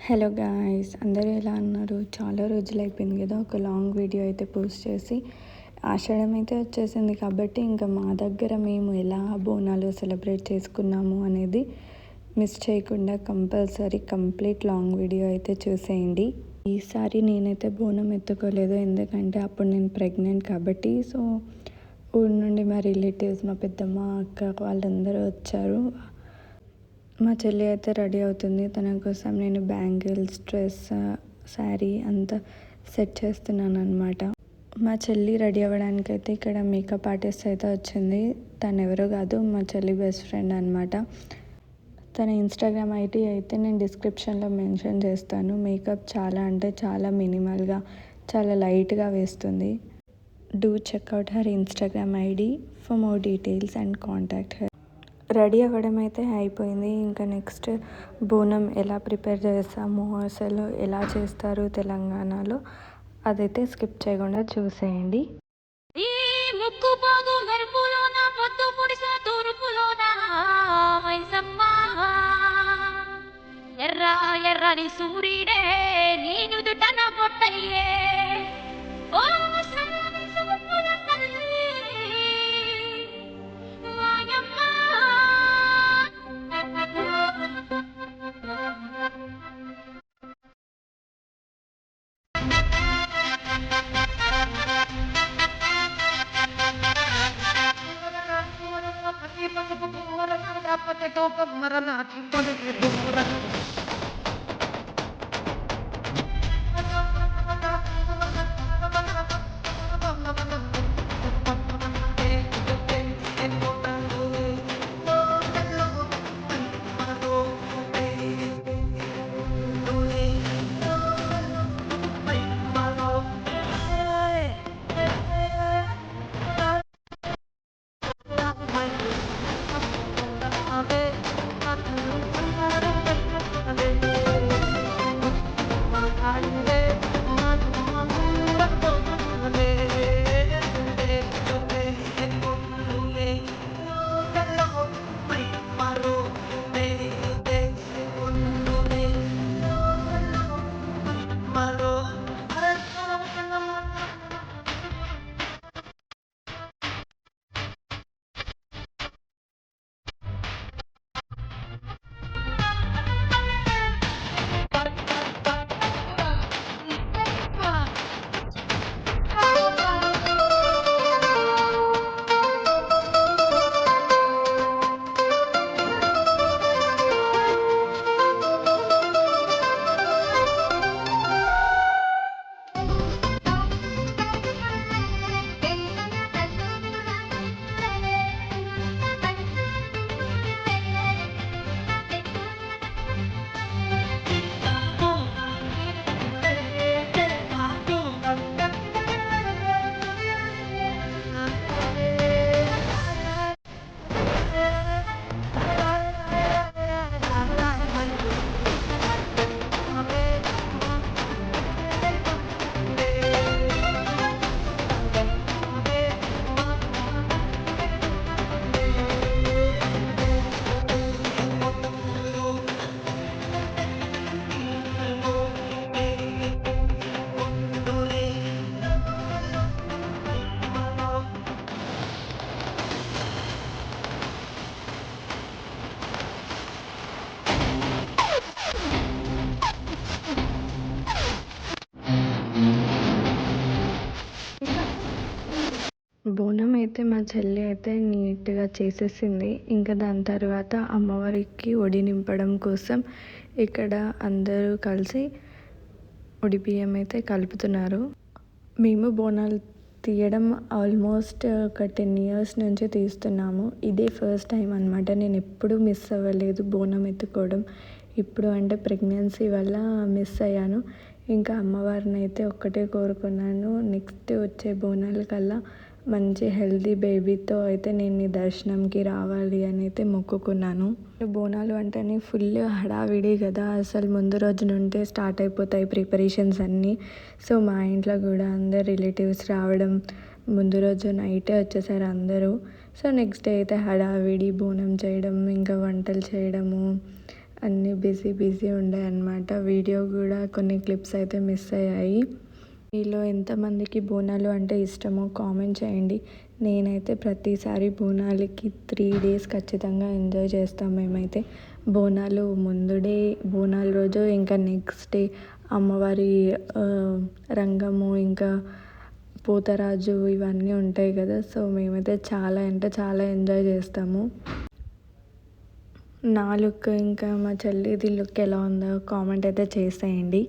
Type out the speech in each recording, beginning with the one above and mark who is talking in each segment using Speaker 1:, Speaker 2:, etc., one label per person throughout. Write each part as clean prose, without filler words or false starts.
Speaker 1: Hello guys, అందరూ ఎలా ఉన్నారు? చాలా రోజులు అయిపోయింది కదా ఒక లాంగ్ వీడియో అయితే పోస్ట్ చేసి. ఆషాఢం అయితే వచ్చేసింది కాబట్టి ఇంకా మా దగ్గర మేము ఎలా బోనాలు సెలబ్రేట్ చేసుకున్నాము అనేది మిస్ చేయకుండా కంపల్సరీ కంప్లీట్ లాంగ్ వీడియో అయితే చూసేయండి. ఈసారి నేనైతే బోనం ఎత్తుకోలేదు, ఎందుకంటే అప్పుడు నేను ప్రెగ్నెంట్ కాబట్టి. సో ఊరి నుండి మా రిలేటివ్స్, మా పెద్దమ్మ, అక్క వాళ్ళందరూ వచ్చారు. మా చెల్లి అయితే రెడీ అవుతుంది. తన కోసం నేను బ్యాంగిల్స్, డ్రెస్, శారీ అంతా సెట్ చేస్తున్నాను అనమాట. మా చెల్లి రెడీ అవ్వడానికి అయితే ఇక్కడ మేకప్ ఆర్టిస్ట్ అయితే వచ్చింది. తను ఎవరో కాదు, మా చెల్లి బెస్ట్ ఫ్రెండ్ అనమాట. తన ఇన్స్టాగ్రామ్ ఐడి అయితే నేను డిస్క్రిప్షన్లో మెన్షన్ చేస్తాను. మేకప్ చాలా అంటే చాలా మినిమల్గా, చాలా లైట్గా వేస్తుంది. Do checkout her Instagram ID for more details and contact her. Ready అవ్వడం అయితే అయిపోయింది. ఇంకా నెక్స్ట్ బోనం ఎలా ప్రిపేర్ చేస్తాము, అసలు ఎలా చేస్తారు తెలంగాణలో, అదైతే స్కిప్ చేయకుండా చూసేయండి. ఎర్ర ఎర్రని సూర్యుడే నేను దుటన పొట్టయ్యే బోనం అయితే మా చెల్లి అయితే నీట్గా చేసేసింది. ఇంకా దాని తర్వాత అమ్మవారికి ఒడి నింపడం కోసం ఇక్కడ అందరూ కలిసి ఒడి బియ్యం అయితే కలుపుతున్నారు. మేము బోనాలు తీయడం ఆల్మోస్ట్ ఒక 10 years నుంచి తీస్తున్నాము. ఇదే ఫస్ట్ టైం అనమాట. నేను ఎప్పుడూ మిస్ అవ్వలేదు బోనం ఎత్తుకోవడం. ఇప్పుడు అంటే ప్రెగ్నెన్సీ వల్ల మిస్ అయ్యాను. ఇంకా అమ్మవారిని అయితే ఒక్కటే కోరుకున్నాను, నెక్స్ట్ వచ్చే బోనాల కల్లా మంచి హెల్దీ బేబీతో అయితే నేను ఈ దర్శనంకి రావాలి అని అయితే మొక్కుకున్నాను. బోనాలు అంటేనే ఫుల్ హడావిడి కదా, అసలు ముందు రోజు నుండే స్టార్ట్ అయిపోతాయి ప్రిపరేషన్స్ అన్నీ. సో మా ఇంట్లో కూడా అందరు రిలేటివ్స్ రావడం, ముందు రోజు నైటే వచ్చేసారు అందరూ. సో నెక్స్ట్ డే అయితే హడావిడి బోనం చేయడం, ఇంకా వంటలు చేయడము, అన్నీ బిజీ బిజీ ఉండే అన్నమాట. వీడియో కూడా కొన్ని క్లిప్స్ అయితే మిస్ అయ్యాయి. మీలో ఎంతమందికి బోనాలు అంటే ఇష్టమో కామెంట్ చేయండి. నేనైతే ప్రతిసారి బోనాలకి 3 డేస్ ఖచ్చితంగా ఎంజాయ్ చేస్తాం మేమైతే. బోనాలు ముందు డే, బోనాల రోజు, ఇంకా నెక్స్ట్ డే అమ్మవారి రంగము, ఇంకా పోతరాజు ఇవన్నీ ఉంటాయి కదా. సో మేమైతే చాలా అంటే చాలా ఎంజాయ్ చేస్తాము. నా లుక్ ఇంకా మా చెల్లిది లుక్ ఎలా ఉందో కామెంట్ అయితే చేసేయండి.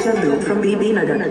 Speaker 2: Chandu from BB Nagar.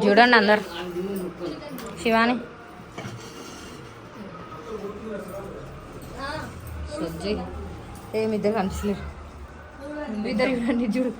Speaker 3: చూడండి అందరు శివాని సజ్జి ఏమిద్దరు కనిపిస్తలేరు ఇద్దరు చూడండి చూడు